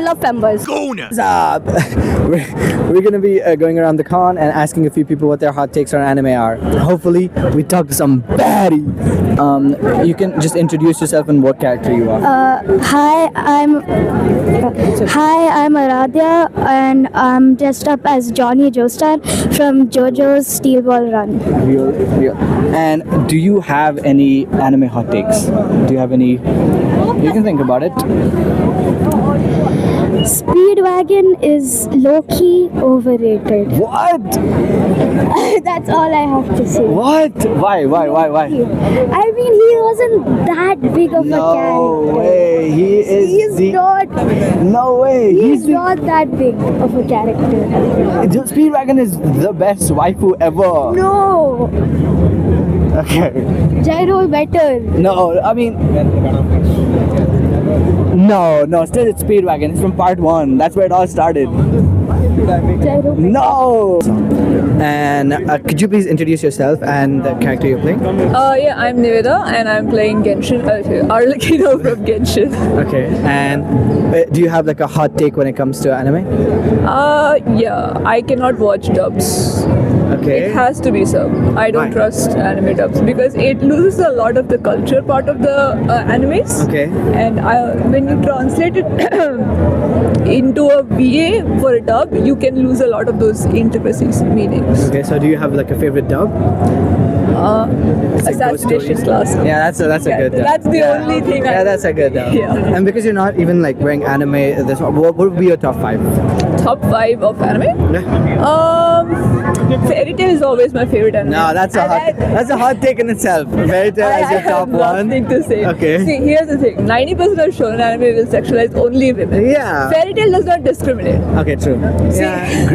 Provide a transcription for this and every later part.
I love Fembers. What's up? We're gonna be going around the con and asking a few people what their hot takes on anime are. Hopefully, we talk to some baddie. You can just introduce yourself and what character you are. Hi, I'm Aradhya, and I'm dressed up as Johnny Joestar from JoJo's Steel Ball Run. Real. And do you have any anime hot takes? Do you have any? You can think about it. Speedwagon is low-key overrated. What? That's all I have to say. What? Why? I mean, he wasn't that big of a No character. way. He's not. No way. He's not that big of a character. Speedwagon is the best waifu ever. No, Okay. Gyro better. No, I mean. No, still it's Speedwagon. It's from part 1. That's where it all started. Gyro. No! And could you please introduce yourself and the character you're playing? Yeah, I'm Niveda and I'm playing Genshin. Arlecchino from Genshin. Okay. And do you have like a hot take when it comes to anime? Yeah, I cannot watch dubs. Okay. It has to be sub. I don't Why? trust anime dubs because it loses a lot of the culture part of the animes. Okay. And when you translate it into a VA for a dub, you can lose a lot of those intricacies, meanings. Okay, so do you have like a favorite dub? Assassination Stories. Class. Yeah, that's a good dub. That's the only thing I Yeah, that's a good dub. Yeah. And because you're not even like wearing anime, what would be your top 5? Top 5 of anime? Yeah. Fairy Tail is always my favorite anime. No, that's a hot take in itself. Fairy Tail as your top have one. nothing to say. Okay. See, here's the thing. 90% of shonen anime will sexualize only women. Yeah. Fairy Tail does not discriminate. Okay, true.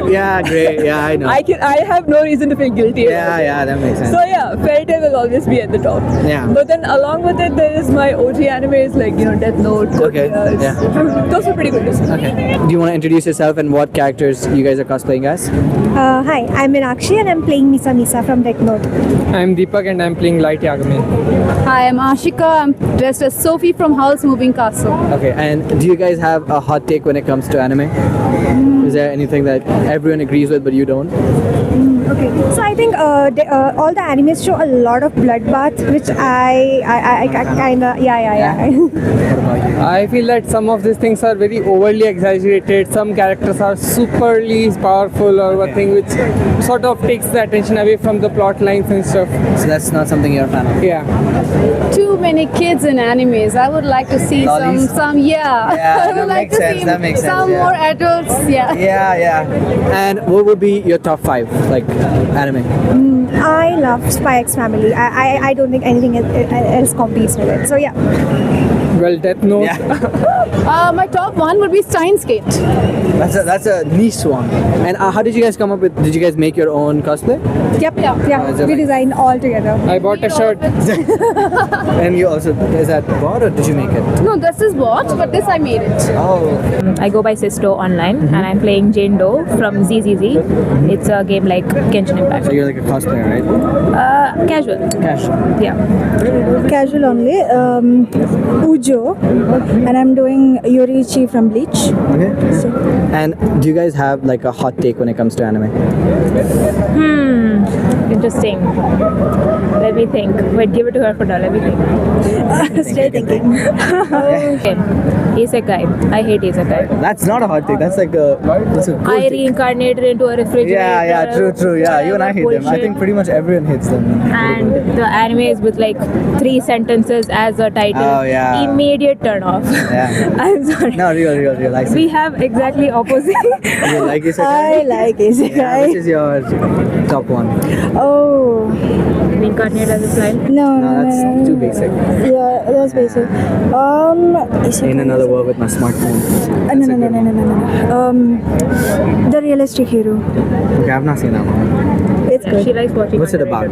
Yeah, great. Yeah, I know. I have no reason to feel guilty. Yeah, that makes sense. So yeah, Fairy Tail will always be at the top. Yeah. But then along with it, there is my OG animes like Death Note, Code Okay, Geass. yeah. Those are pretty good. Okay. Do you want to introduce yourself and what characters you guys are cosplaying as? Hi, I'm Meenakshi and I'm playing Misa from Death Note. I'm Deepak and I'm playing Light Yagami. Hi, I'm Ashika. I'm dressed as Sophie from Howl's Moving Castle. Okay, and do you guys have a hot take when it comes to anime? Is there anything that everyone agrees with but you don't? Okay, so I think all the animes show a lot of bloodbath, which I kind of I feel that some of these things are very overly exaggerated. Some characters are superly powerful or one thing which sort of takes the attention away from the plot lines and stuff. So that's not something you're a fan of? Yeah. Too many kids in animes. I would like to see Lollies? some. Yeah. Yeah, I would that like makes to sense, see that makes sense, some yeah. more adults. Yeah. Yeah. And what would be your top 5, like, anime? I love Spy X Family. I don't think anything else competes with it. So yeah. Well, Death Note. Yeah. My top 1 would be Steins Gate. That's a niche one. And how did you guys come up with, did you guys make your own cosplay? Yep. is it We like- designed all together. I bought a shirt. And you also, is that bought or did you make it? No, this is bought, but this I made it. Oh. I go by Sisto online and I'm playing Jane Doe from ZZZ. It's a game like Genshin Impact. So you're like a cosplayer, right? Casual. Cash. Yeah. Casual only. Ujo, and I'm doing Yoriichi from Bleach. Okay. And do you guys have like a hot take when it comes to anime? Interesting. Let me think. Wait, give it to her for now. Let me think. Still thinking. Okay. Isekai. I hate Isekai. That's not a hot take. That's like that's a good I take. reincarnated into a refrigerator. Yeah, true. Yeah, you and I hate them. I bullshit. think pretty much everyone hates them. And the anime is with like 3 sentences as a title. Oh, yeah. Immediate turn off. Yeah. I'm sorry. No, real. I see. We have exactly opposite. You like isekai? I like Isekai. Yeah, which is your top one? Oh, Reincarnate as a slime. no. No, that's too basic. Yeah, that's basic. Isekai. In another world with my smartphone. No. The realistic hero. Okay, I've not seen that one. It's good. She likes watching. What's it about?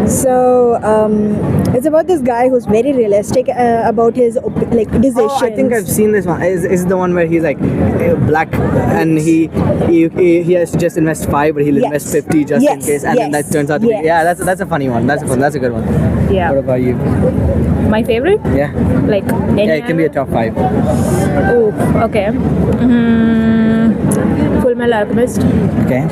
So, it's about this guy who's very realistic about his decisions. Oh, I think I've seen this one. Is it the one where he's like black and he has to just invest 5, but he'll Yes. invest 50 just in Yes. case, and then that Yes. turns out to be Yes. that's a funny one. That's a good one. Yeah. What about you? My favorite? Yeah. Like any Yeah, it can be a top 5. Oh, okay. Full Metal Alchemist. Okay.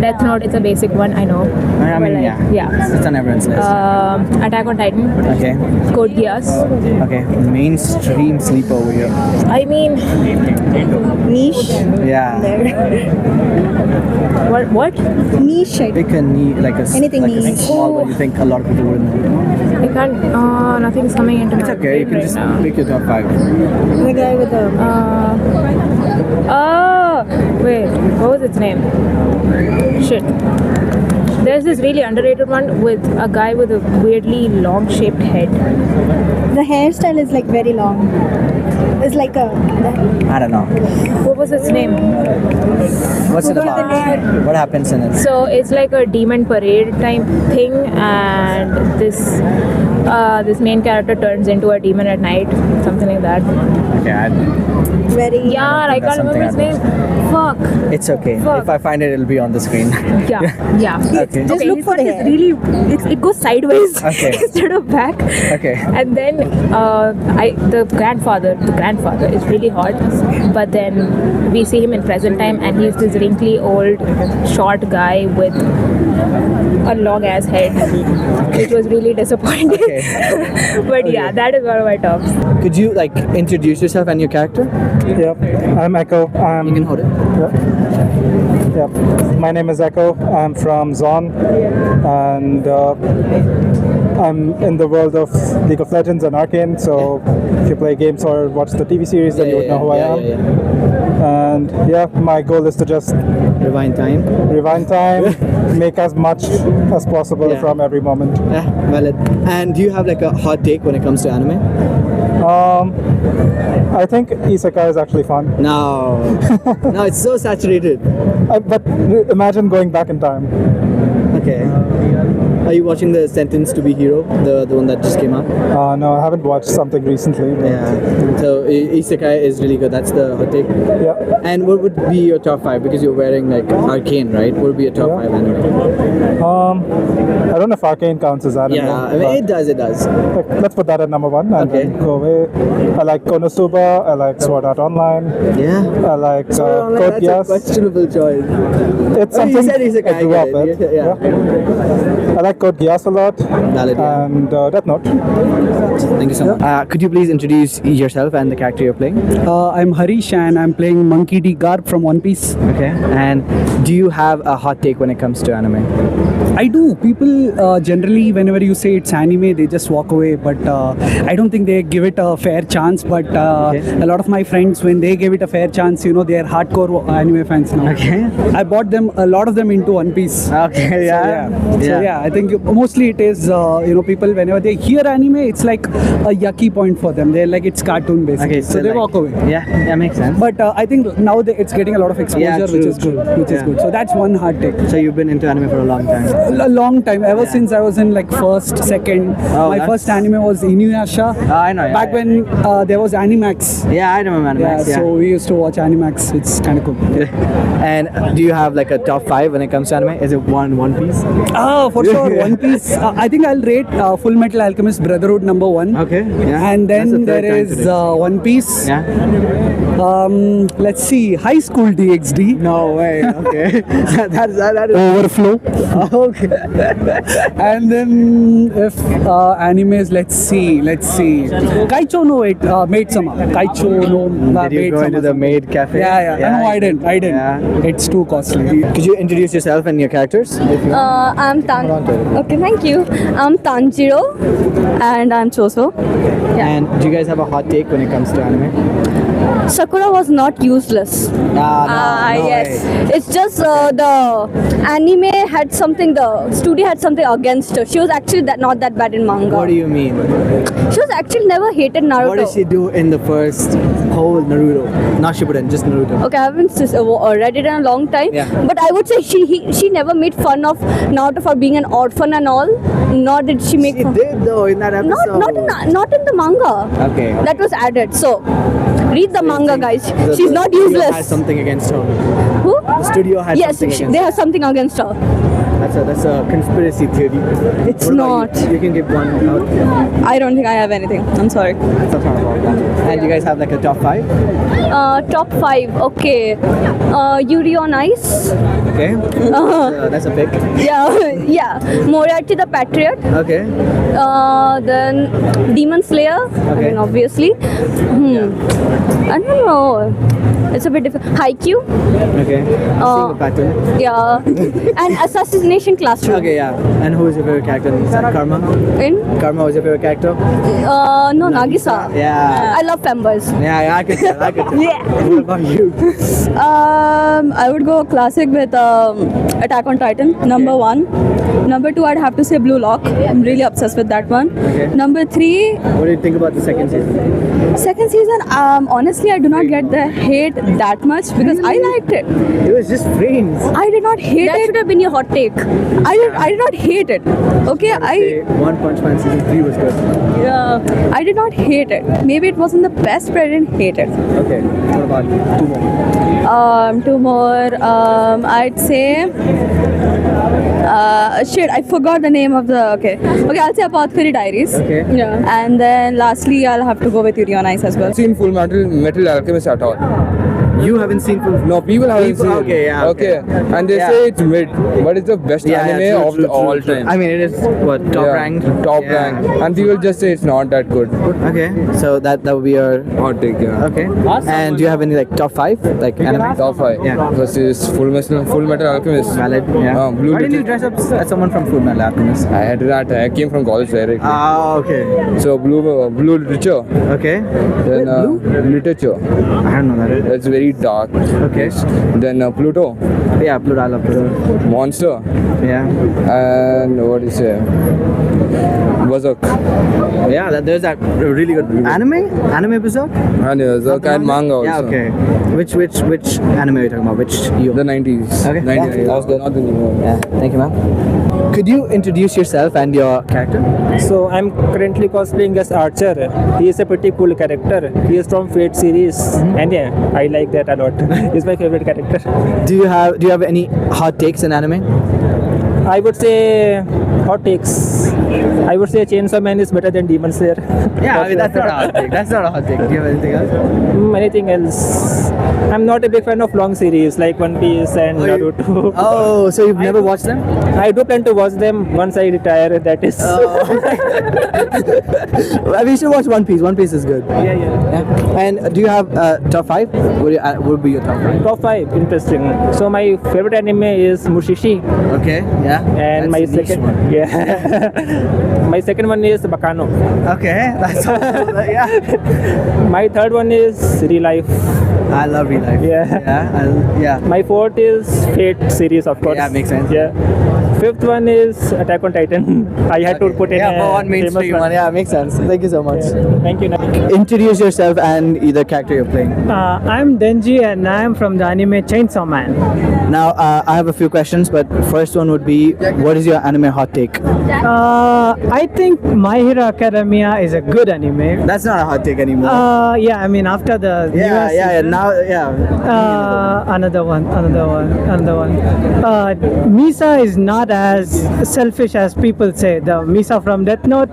Death Note, it's a basic one, I know. I mean, But, like, yeah. It's on everyone's list. Attack on Titan. Okay. Code Geass. Okay. Mainstream sleeper over here. I mean, Niche. Yeah. what? Niche. I Pick a like a Anything like a niche. small one you think a lot of people wouldn't know. I can't. Nothing's coming into It's my okay. You brain can right just now. pick your top 5. The guy with the. Wait, what was its name? Shit. There's this really underrated one with a guy with a weirdly long shaped head. The hairstyle is like very long. It's like a. I don't know. What was its name? What's it about? What happens in it? So it's like a demon parade type thing, and this main character turns into a demon at night, something like that. Okay, Very. Yeah, I that's can't remember its something name. Fuck. it's okay. Fuck. If I find it, it'll be on the screen. Yeah. Okay. Just look his for one the is hair. really it goes sideways Okay. instead of back. Okay. And then the grandfather is really hot, but then we see him in present time, and he's this wrinkly old short guy with a long ass head, which was really disappointing. Okay. But yeah, that is one of my tops. Could you like introduce yourself and your character? Yep, I'm Echo. You can hold it. Yep. My name is Echo. I'm from Zon, and I'm in the world of League of Legends and Arcane. So if you play games or watch the TV series, then you would know who I am. And yeah, my goal is to just Rewind time. rewind time, make as much as possible Yeah. from every moment. Yeah, valid. And do you have like a hot take when it comes to anime? I think Isekai is actually fun. No. No, it's so saturated. But imagine going back in time. Okay. Are you watching the Sentence to Be Hero, the one that just came out? No, I haven't watched something recently. But Yeah. So Isekai is really good. That's the hot take. yeah. And what would be your top 5? Because you're wearing like Arcane, right? What would be your top Yeah. 5 anime? I don't know if Arcane counts as anime. Yeah, I mean but, it does. It does. like, let's put that at number 1 and Okay. then go away. I like Konosuba, I like Sword Art Online, Yeah. I like Code That's a Geass. questionable choice. It's Oh, you something said Isekai, I grew I up get it. with. Yeah. I like Code Geass a lot. Valid, yeah. And Death Note. Thank you so much. Could you please introduce yourself and the character you're playing? I'm Harish and I'm playing Monkey D. Garb from One Piece. Okay. And do you have a hot take when it comes to anime? I do. People generally, whenever you say it's anime, they just walk away. But I don't think they give it a fair chance. But a lot of my friends, when they give it a fair chance, they're hardcore anime fans now. Okay. I bought a lot of them into One Piece. Okay, yeah. So yeah, I think mostly it is, people, whenever they hear anime, it's like a yucky point for them. They're like, it's cartoon basically. Okay, so they like- walk away. Yeah, makes sense. But I think now it's getting a lot of exposure, Yeah, which true, is good. true. Which is Yeah. good. So that's one hard take. So you've been into anime for a long time. A long time, ever since I was in like first, second. Oh, My that's- first anime was Inuyasha. Oh, I know. Yeah, Back when there was Animax. Yeah, I remember Animax. So we used to watch Animax. It's kind of cool. And do you have like a top 5 when it comes to anime? Is it One Piece? Oh, for sure. One Piece. I think I'll rate Full Metal Alchemist Brotherhood number 1. Okay. Yeah. And That's the then third there time is today. One Piece. Yeah. Let's see. High School DxD. No way. Okay. that is. Overflow. Okay. And then if animes, let's see. Kaicho no Maid Sama. Kaicho no Did you Maid go into Sama. the maid cafe? Yeah. No, I didn't. Yeah. It's too costly. Could you introduce yourself and your characters? If you I'm Tan. Okay, thank you. I'm Tanjiro, and I'm Choso. And do you guys have a hot take when it comes to anime? Sakura was not useless. Yes. It's just the anime had something. The studio had something against her. She was actually not that bad in manga. What do you mean? She was actually never hated Naruto. What did she do in the first whole Naruto? Not Shippuden, just Naruto. Okay, I haven't read it in a long time. Yeah. But I would say she never made fun of Naruto for being an orphan and all. Nor did she make She fun. did though in that episode. Not in the manga. Okay. That was added. So read the manga, guys. The She's not studio useless. Has something against her. Who? The studio has Yes, something against they have something against her. That's a conspiracy theory. It's What about not. You can give one out. I don't think I have anything. I'm sorry. That's not about that. And you guys have like a top 5? Top 5. Okay. Yuri on Ice. Okay. That's a pick. Yeah. Moriarty the Patriot. Okay. Then Demon Slayer. Okay. I mean, obviously. I don't know. It's a bit different. Haikyuu. Okay. Seeing the pattern. Yeah. And Assassination Classroom. Okay, yeah. And who is your favorite character? Is that Karma? In? Karma was your favorite character? No, Nagisa. Yeah. I love femboys. Yeah, I could tell. Yeah. What about you? I would go classic with Attack on Titan, number 1. Number 2, I'd have to say Blue Lock. I'm really obsessed with that one. Okay. Number 3, What do you think about the second season? second season, honestly, I do not get the hate that much because I liked it. It was just frames. I did not hate That it. should have been your hot take. I did not hate it. Okay, One Punch Man season 3 was good. I did not hate it. Maybe it wasn't the best, but I didn't hate it. Okay. What about you? 2 more. Two more. I'd say. Shit, I forgot the name of the. Okay, I'll say Apothecary Diaries. Okay. Yeah. And then lastly, I'll have to go with Yuri on Ice as well. Seen Full Metal Alchemist at all? You haven't seen full. No, people haven't seen. Okay, yeah. Okay, and they Yeah. say it's mid, but it's the best anime of all time. I mean, it is what top Yeah, ranked. Top Yeah. rank, and people just say it's not that good. Okay, so that would be your Hot take, yeah. okay. And do you have any like top 5 like anime? Top 5. Yeah. First is Full Metal Alchemist. Valid. Yeah. Blue Why didn't you Literature. dress up as someone from Full Metal Alchemist? I had that. I came from college directly. Ah, okay. So Blue Literature. Okay. Then Literature. I don't know that. That's very dark. Okay. Then Pluto. Yeah, Pluto. I love Pluto. Monster. Yeah. And what do you say? Berserk. Yeah, there's that really good anime Berserk. And Berserk and manga also. Yeah, okay. Which anime are you talking about? Which year? The 90s. Okay. 90s. Yeah, that was good. Not the new one. Yeah, thank you, ma'am. Could you introduce yourself and your character? So I'm currently cosplaying as Archer. He is a pretty cool character. He is from Fate series, and yeah, I like that a lot. He's my favorite character. Do you have any hot takes in anime? I would say hot takes. I would say Chainsaw Man is better than Demon Slayer. Yeah, I mean that's not a hot take. That's not a hot take. Do you have anything else? Anything else? I'm not a big fan of long series like One Piece and Naruto. Oh, so you've never watched them? I do plan to watch them once I retire. That is. We should watch One Piece. One Piece is good. Yeah. And do you have top 5? Would be your top 5? Top 5, interesting. So my favorite anime is Mushishi. Okay. Yeah. And That's my a niche second, one. yeah, my second one is Bakano. Okay. That's also, yeah. My third one is Real Life. I love Real Life. Yeah. Yeah. My fourth is Fate series, of course. Yeah, makes sense. Yeah. Fifth one is Attack on Titan. I had to put in Yeah, a for one famous mainstream one. Yeah, makes sense. Thank you so much. Thank you. Introduce yourself and the character you're playing. I'm Denji and I'm from the anime Chainsaw Man. Now, I have a few questions, but first one would be, what is your anime hot take? I think My Hero Academia is a good anime. That's not a hot take anymore. Yeah, I mean after the newest season, now, yeah. another one. Misa is not as selfish as people say. The Misa from Death Note,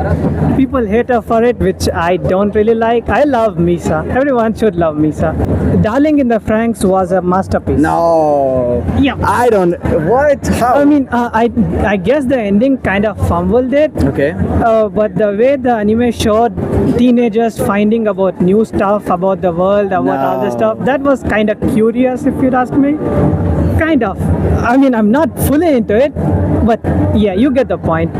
people hate her for it, which I don't really like. I love Misa. Everyone should love Misa. Darling in the Franxx was a masterpiece. No. Yeah. I don't. What? How? I mean, I guess the ending kind of fumbled it. Okay. But the way the anime showed teenagers finding about new stuff about the world, about all the stuff, that was kind of curious, if you'd ask me. Kind of. I mean, I'm not fully into it, but yeah, you get the point.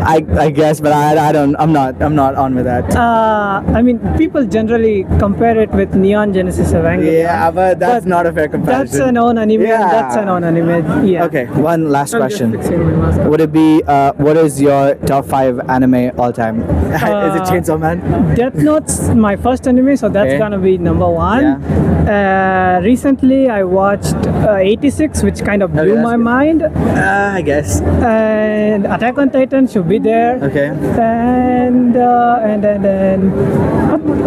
I guess, but I don't. I'm not on with that. I mean, people generally compare it with Neon Genesis Evangelion. Yeah, but that's not a fair comparison. That's a known anime. Yeah. And that's a known anime. Yeah. Okay, one last I'm just question. fixing my mask. Would it be, what is your top 5 anime all time? Is it Chainsaw Man? Death Note's my first anime, so that's Okay. gonna be number 1. recently I watched 86, which kind of blew that's my good. mind. I guess. And Attack on Titan should be there. Okay. And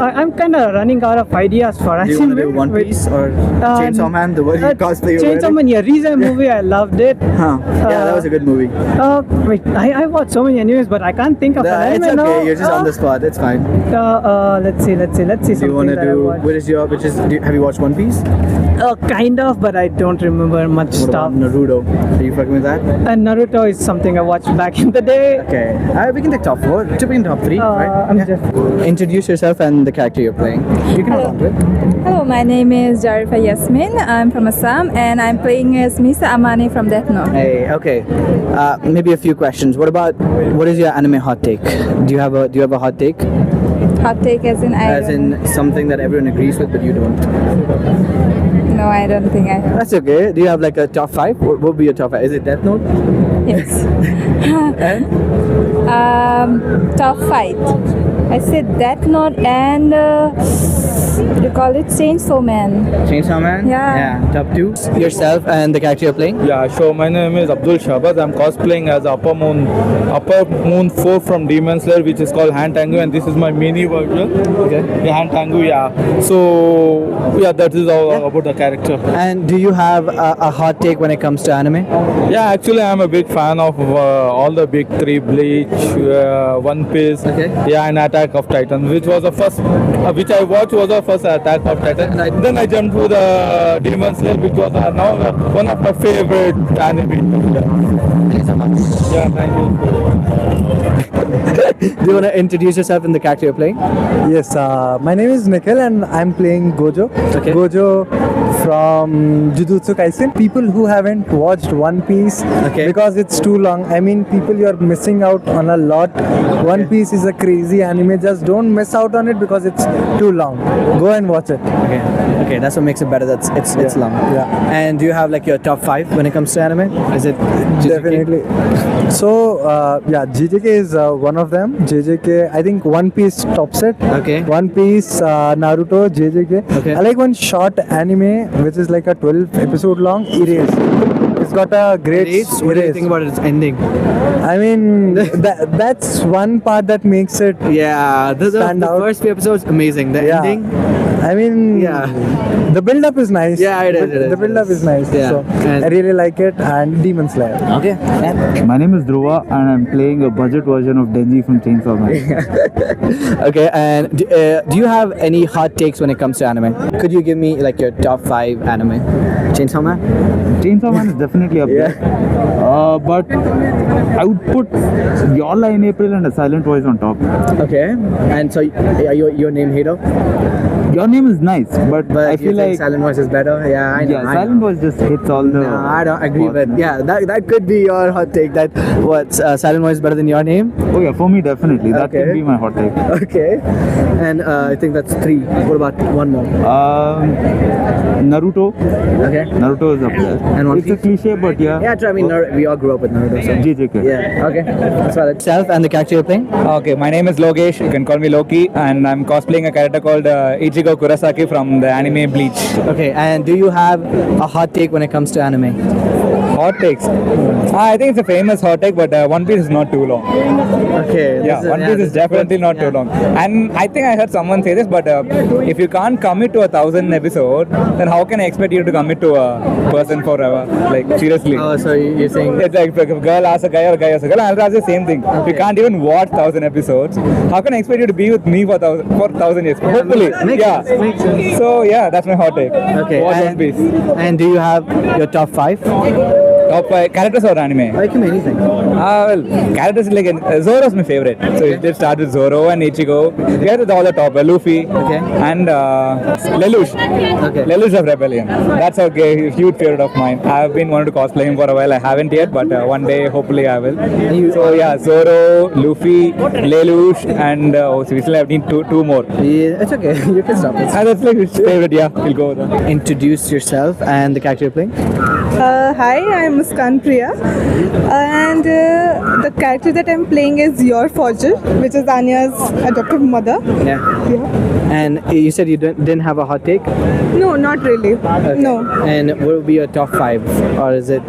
I'm kind of running out of ideas for Do you want to do anime, One which- Piece or Chainsaw Man? The one you cosplay you're Chainsaw wearing? Man, yeah, recent movie, I loved it. Huh. Yeah, that was a good movie. Wait, I watched so many animes, but I can't think of an It's anime okay. now. You're just on the spot. It's fine. Let's see Do you something want to that I do? watched. Have you watched One Piece? Kind of, but I don't remember much What stuff. about Naruto? Are you fucking with that? And Naruto is something I watched back in the day. Okay. We can take top 4. Tipping top 3, right? I'm just Introduce yourself and the character you're playing. You can hold on to it. Hello, my name is Jarifa Yasmin. I'm from Assam and I'm playing as Misa Amani from Death Note. Hey, okay. Maybe a few questions. What is your anime hot take? Do you have a hot take? Hot take as in As in something that everyone agrees with but you don't. No, I don't think I have. That's okay. Do you have like a top 5? What would be your top 5? Is it Death Note? Yes. And? Top 5. I said Death Note and you call it Chainsaw Man. Chainsaw Man? Yeah. Top 2. Yourself and the character you're playing? Yeah, so my name is Abdul Shabaz. I'm cosplaying as Upper Moon 4 from Demon Slayer, which is called Han Tengu, and this is my mini version. Okay. Yeah, Han Tengu, yeah. So, yeah, that is all about the character. And do you have a hot take when it comes to anime? Yeah, actually, I'm a big fan of all the big 3, Bleach, One Piece, yeah, and Attack of Titan, which was the first, which I watched was the first Attack of Titan. Then I jumped to the Demon Slayer, which was now one of my favorite anime. Thank you so much. Yeah, thank you. Do you want to introduce yourself and the character you're playing? Yes, my name is Nikhil and I'm playing Gojo. Okay. Gojo from Jujutsu Kaisen. People who haven't watched One Piece because it's too long. I mean, people, you're missing out on a lot. One Piece is a crazy anime. Just don't miss out on it because it's too long. Go and watch it. Okay, that's what makes it better. It's long. Yeah. And do you have like your top 5 when it comes to anime? Is it JJK? Definitely. So, JJK is one of them. JJK, I think One Piece tops it. Okay. One Piece, Naruto, JJK. Okay. I like one short anime which is like a 12 episode long, Erase. It's got a great What do you think about its ending? I mean, that's one part that makes it the stand out. first few episodes amazing. The ending, I mean, the build up is nice. Yeah, it is. The build up is nice. Yeah. So And- I really like it. And Demon Slayer. Okay. My name is Dhruva and I'm playing a budget version of Denji from Chainsaw Man. Okay, and do you have any hot takes when it comes to anime? Could you give me like your top 5 anime? Chainsaw Man? Chainsaw Man is definitely up there. But I would put Your Lie in April and A Silent Voice on top. Okay. And so your name Hero? Your Name is nice, but I you feel think like Silent Voice is better? Yeah, I know. yeah, I Silent know. Voice just hits all the. No, I don't agree spots, with. man. Yeah, that could be your hot take. That what Silent Voice is better than Your Name? Oh yeah, for me definitely. That Okay. can be my hot take. Okay. And I think that's 3. What about one more? Naruto. Okay. Naruto is up there. And One It's a cliche, but yeah. Yeah, true. I mean, we all grew up with Naruto. So. JJK. Yeah. Okay. That's valid. Self and the character you're playing? Okay, my name is Logesh. You can call me Loki, and I'm cosplaying a character called Ichigo Kurosaki from the anime Bleach. Okay. And do you have a hot take when it comes to anime? Hot takes. I think it's a famous hot take, but One Piece is not too long. Okay. Yeah, One Piece is definitely not too long. And I think I heard someone say this, but if you can't commit to 1,000 episodes, then how can I expect you to commit to a person forever? Like, seriously. Oh, so you're saying it's like if a girl asks a guy or a guy asks a girl, I'll ask the same thing. If you can't even watch 1,000 episodes, how can I expect you to be with me for 1,000 years? Hopefully. Makes sense. So, yeah, that's my hot take. Okay. Watch One Piece. And do you have your top 5? Top 5 characters or anime? I can anything. Well, characters like Zoro's my favorite. So it starts with Zoro and Ichigo. We have all the top, Luffy, and Lelouch. Okay. Lelouch of Rebellion. That's a huge favorite of mine. I've been wanting to cosplay him for a while. I haven't yet, but one day hopefully I will. So yeah, Zoro, Luffy, Lelouch, and seriously I need two more. Yeah, it's okay. You can stop it. That's like his favorite. Yeah, we'll go with that. Introduce yourself and the character you're playing. Hi, I'm Muskan Priya, and the character that I'm playing is Yor Forger, which is Anya's adoptive mother. Yeah. And you said you didn't have a hot take? No, not really. Okay. No. And what would be your top 5? Or is it...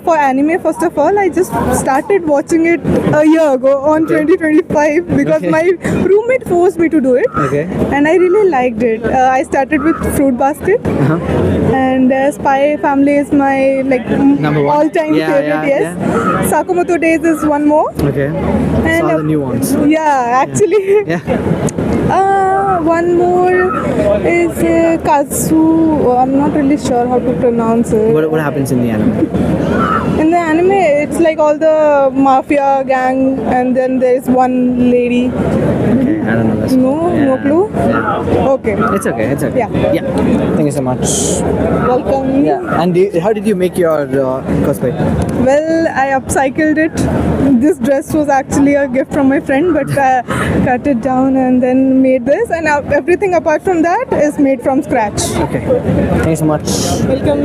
For anime, first of all, I just started watching it a year ago on 2025 because Okay. my roommate forced me to do it. Okay. And I really liked it. I started with Fruit Basket, and Spy Family is my Number one. all-time Yeah, favorite. yeah, Yes, Sakamoto Days is one more. Okay. And So all the new ones. Yeah, actually. Yeah. One more is Kazu. I'm not really sure how to pronounce it. What happens in the anime? In the anime, it's like all the mafia gang, and then there's one lady. Okay, I don't know this. No clue. Yeah. Okay. It's okay. It's okay. Yeah. Thank you so much. Welcome. Yeah. And how did you make your cosplay? Well, I upcycled it. This dress was actually a gift from my friend, but cut it down and then made this. And everything apart from that is made from scratch. Okay. Thank you so much. Welcome.